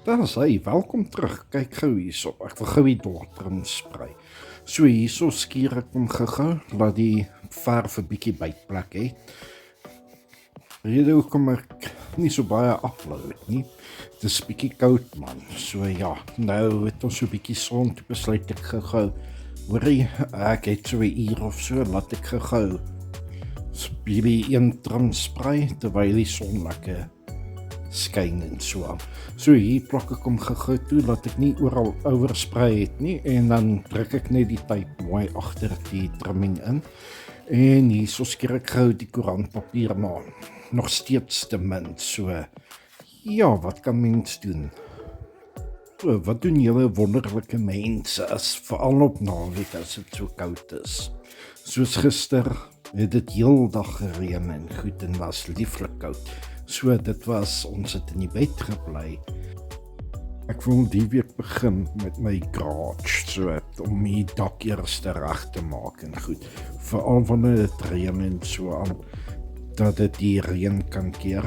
Daar is hy, welkom terug. Kyk gou hierso. Ek wil gou die doortrim sprei. So hierso skier ek hom gou, laat die verf 'n bietjie bytplek hê. Rede hoekom ek nie so baie upload nie. Dit is bietjie koud man. So ja, nou het ons so bietjie son, toe besluit ek gou. Hoorie, ek het so 'n uur of so, laat ek gou bietjie een trim sprei terwyl die son lekker skyn en so aan. So hier plak ek hom gou toe, laat ek nie oral oorsprei het nie, en dan druk ek net die tape mooi agter die trimming in. En hier so skeer ek gou die koerantpapier maar nog steeds te min. So ja, wat kan mens doen? So, wat doen julle wonderlike mense as veral op naweek as dit so koud is? Soos gister het dit heeldag gereën en goed en was lieflik koud. So dit was, ons het in die bed gebly. Ek wil die week begin met my garage, so om die dak eers reg te maak en goed. Veral wanneer dit reën en so aan, dat dit die reën kan keer.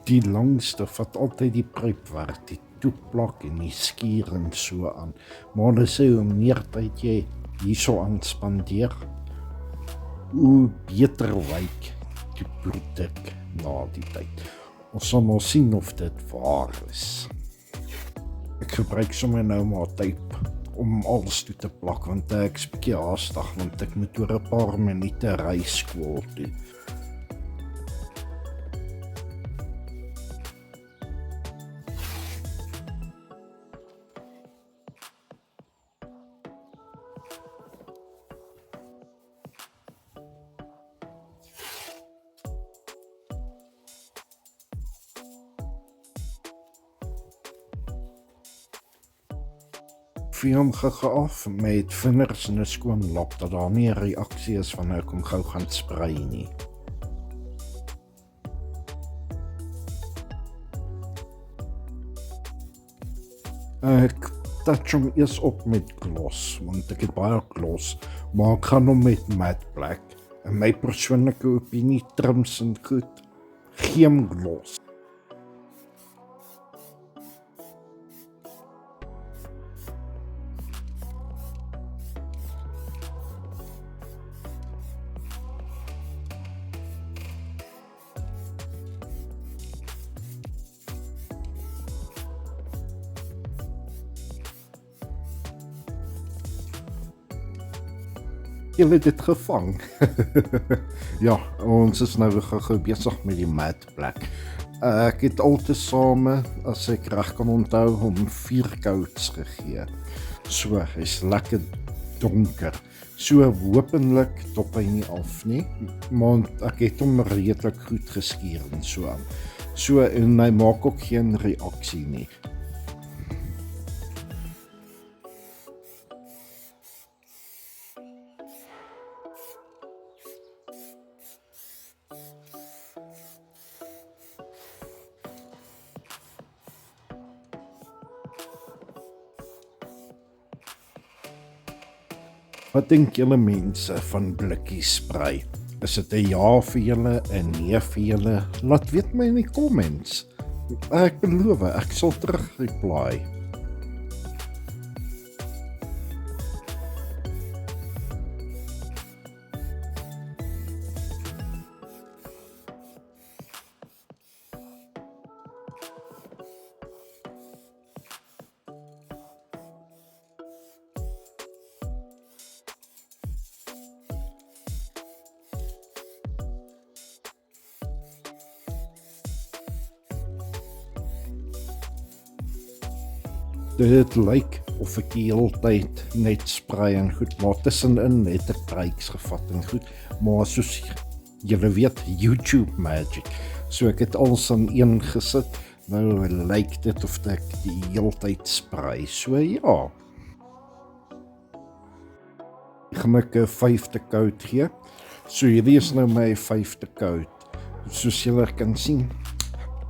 Die langste vat altyd die pruipwerk, die toeplak en die skier en so aan. Maar hulle sê hoe meer tyd jy hierso aan spandeer, hoe beter lyk die produk na die tyd. Ons sal maar sien of dit waar is. Ek gebruik sommer nou maar tape om alles toe te plak, want ek's bietjie haastig, want ek moet oor 'n paar minute ry skool toe. Film gou af met vingers in 'n skoon lap, dat daar nie 'n reaksie is van ek kom gou gaan sprei nie. Ek touch hom eers op met gloss, want ek het baie gloss, maar ek gaan hom met matte black. In my persoonlike opinie, trims en goed, geen gloss. Julle het dit gevang. Ja, ons is nou gou besig met die matte black. Ek het altesaame, as ek reg kan onthou, hom 4 coats gegee. So, hy's lekker donker. So hopelik dop hy nie af nie, maar ek het hom redelik goed geskuur en so aan. So, en hy maak ook geen reaksie nie. Wat dink julle mense van blikkies sprei? Is dit 'n ja vir julle, 'n nee vir julle? Laat weet my in die comments. Ek beloof, ek sal terug reply. Dit lyk of ek die hele tyd net sprei en goed, maar tussenin het ek breaks gevat en goed, maar soos julle weet, YouTube magic, so ek het alles aan een gesit, nou lyk dit of ek die hele tyd sprei, so ja. Ek gaan ek 'n 5de coat gee, so hierdie is nou my 5de coat, soos julle kan sien,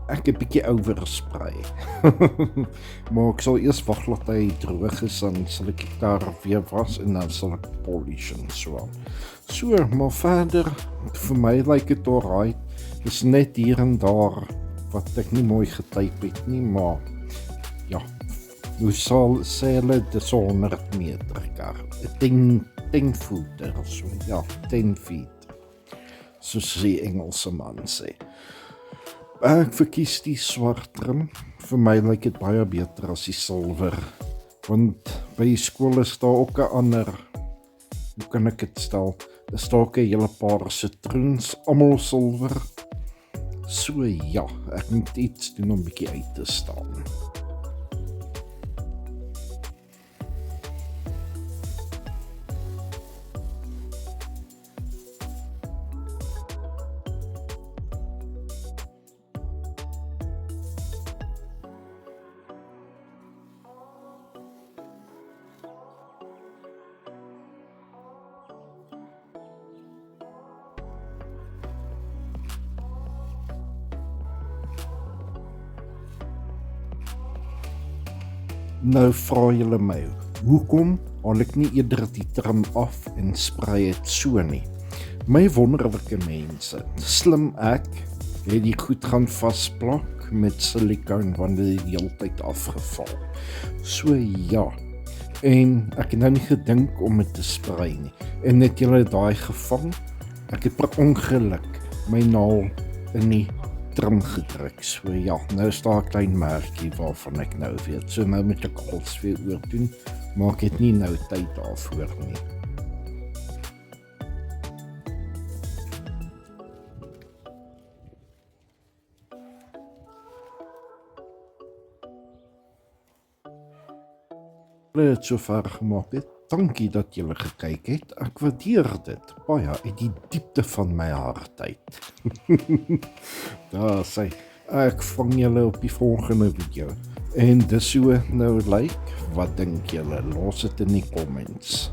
ek 'n bietjie oversprei. Maar ek sal eers wag laat hy droog is, dan sal ek die kar weer was en dan sal ek polish en so aan. So, maar verder, vir my lyk dit alright. Dis net hier en daar wat ek nie mooi getyp het nie, maar ja, hoe sê hulle, dis 100 meter kar. 10 voeter, so ja, 10 feet. Soos die Engelse man sê. Ek verkies die swart trim. Vir my lyk dit baie beter as die silwer. Want by die skool is daar ook 'n ander, hoe kan ek dit stel? Is daar ook 'n hele paar sitroens, almal silwer. So ja, ek moet iets doen om bietjie uit te staan. Nou vra julle my, hoekom haal ek nie eerder die trim af en sprei dit so nie? My wonderlike mense, slim ek, het die goed gaan vasplak met silikoon want dit die hele tyd afgeval. So ja, en ek het nou nie gedink om dit te sprei nie. En het julle daai gevang? Ek het per ongeluk my naal in die trim gedruk. So ja, nou is daar 'n klein merkie waarvan ek nou weet. So nou moet ek alles weer oor doen, maar ek het nie nou tyd daarvoor nie. Hulle het sover gemaak het. Dankie dat julle gekyk het. Ek waardeer dit baie uit die diepte van my hart uit. Daar sê ek vang julle op die volgende video. En dis so nou lyk. Wat dink julle? Los dit in die comments.